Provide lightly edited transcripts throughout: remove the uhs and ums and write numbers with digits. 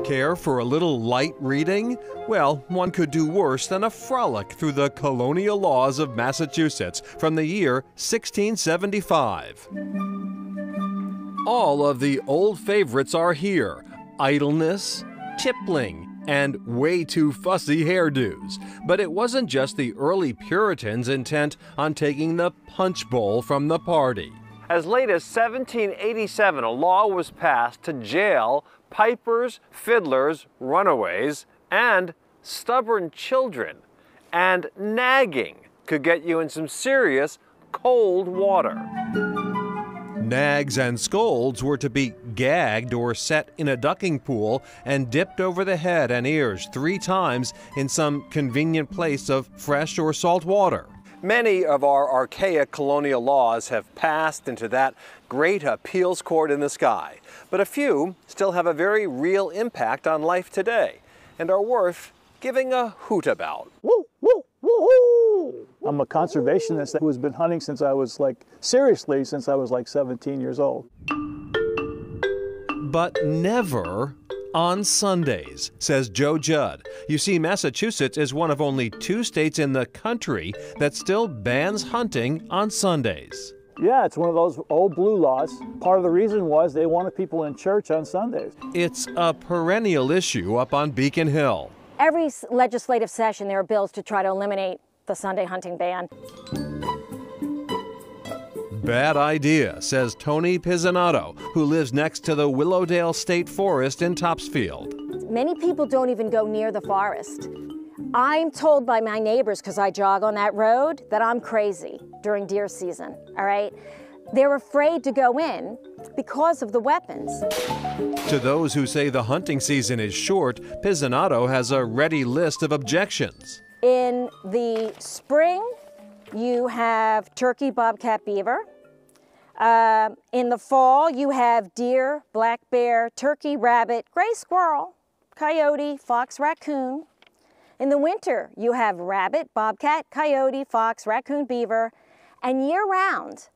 Care for a little light reading? Well, one could do worse than a frolic through the colonial laws of Massachusetts from the year 1675. All of the old favorites are here: idleness, tippling, and way too fussy hairdos. But it wasn't just the early Puritans intent on taking the punch bowl from the party. As late as 1787, a law was passed to jail pipers, fiddlers, runaways, and stubborn children. And nagging could get you in some serious cold water. Nags and scolds were to be gagged or set in a ducking pool and dipped over the head and ears 3 times in some convenient place of fresh or salt water. Many of our archaic colonial laws have passed into that great appeals court in the sky, but a few still have a very real impact on life today and are worth giving a hoot about. Woo, woo, woo-hoo! I'm a conservationist who has been hunting since I was seriously, since I was 17 years old. But never on Sundays, says Joe Judd. You see, Massachusetts is one of only 2 states in the country that still bans hunting on Sundays. Yeah, it's one of those old blue laws. Part of the reason was they wanted people in church on Sundays. It's a perennial issue up on Beacon Hill. Every legislative session, there are bills to try to eliminate the Sunday hunting ban. Bad idea, says Tony Pizzanato, who lives next to the Willowdale State Forest in Topsfield. Many people don't even go near the forest. I'm told by my neighbors, because I jog on that road, that I'm crazy during deer season, all right? They're afraid to go in because of the weapons. To those who say the hunting season is short, Pizzanato has a ready list of objections. In the spring, you have turkey, bobcat, beaver. In the fall, you have deer, black bear, turkey, rabbit, gray squirrel, coyote, fox, raccoon. In the winter, you have rabbit, bobcat, coyote, fox, raccoon, beaver. And year-round,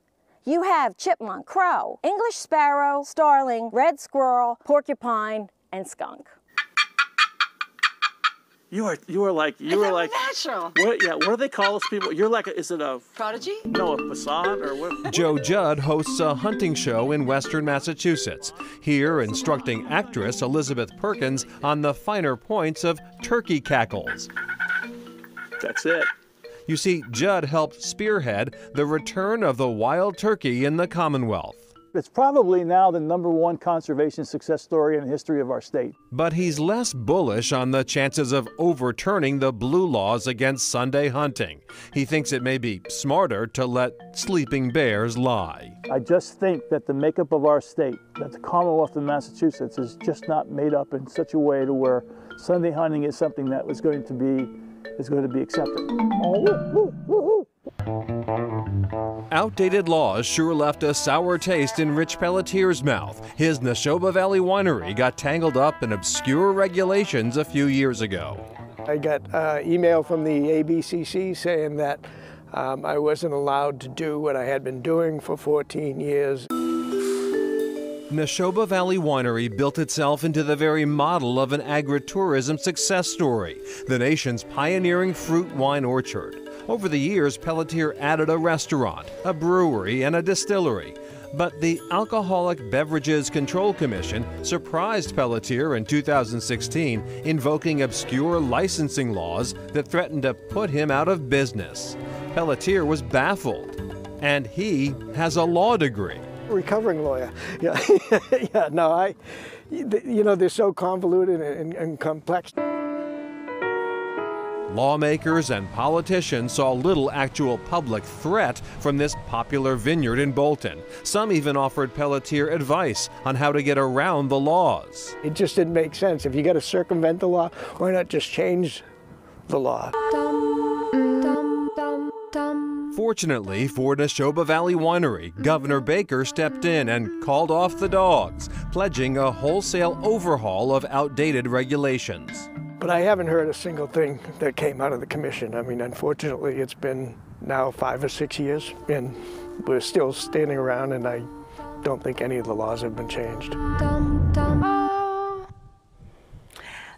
you have chipmunk, crow, English sparrow, starling, red squirrel, porcupine, and skunk. You are like natural. What do they call those people? You're like is it a Prodigy? No, a facade or what? Joe Judd hosts a hunting show in Western Massachusetts, here instructing actress Elizabeth Perkins on the finer points of turkey cackles. That's it. You see, Judd helped spearhead the return of the wild turkey in the Commonwealth. It's probably now the #1 conservation success story in the history of our state. But he's less bullish on the chances of overturning the blue laws against Sunday hunting. He thinks it may be smarter to let sleeping bears lie. I just think that the makeup of our state, that the Commonwealth of Massachusetts is just not made up in such a way to where Sunday hunting is something that is going to be accepted. Oh, woo, woo, woo. Outdated laws sure left a sour taste in Rich Pelletier's mouth. His Neshoba Valley winery got tangled up in obscure regulations a few years ago. I got email from the ABCC saying that I wasn't allowed to do what I had been doing for 14 years. Neshoba Valley Winery built itself into the very model of an agritourism success story, the nation's pioneering fruit wine orchard. Over the years, Pelletier added a restaurant, a brewery, and a distillery. But the Alcoholic Beverages Control Commission surprised Pelletier in 2016, invoking obscure licensing laws that threatened to put him out of business. Pelletier was baffled, and he has a law degree. Recovering lawyer. Yeah, yeah. No, they're so convoluted and complex. Lawmakers and politicians saw little actual public threat from this popular vineyard in Bolton. Some even offered Pelletier advice on how to get around the laws. It just didn't make sense. If you got to circumvent the law, why not just change the law? Fortunately for Neshoba Valley Winery, Governor Baker stepped in and called off the dogs, pledging a wholesale overhaul of outdated regulations. But I haven't heard a single thing that came out of the commission. I mean, unfortunately, it's been now 5 or 6 years, and we're still standing around, and I don't think any of the laws have been changed.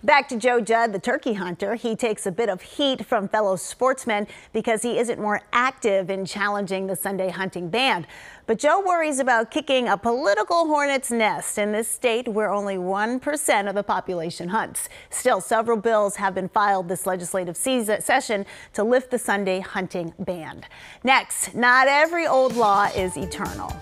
Back to Joe Judd, the turkey hunter. He takes a bit of heat from fellow sportsmen because he isn't more active in challenging the Sunday hunting ban. But Joe worries about kicking a political hornet's nest in this state where only 1% of the population hunts. Still, several bills have been filed this legislative session to lift the Sunday hunting ban. Next, not every old law is eternal.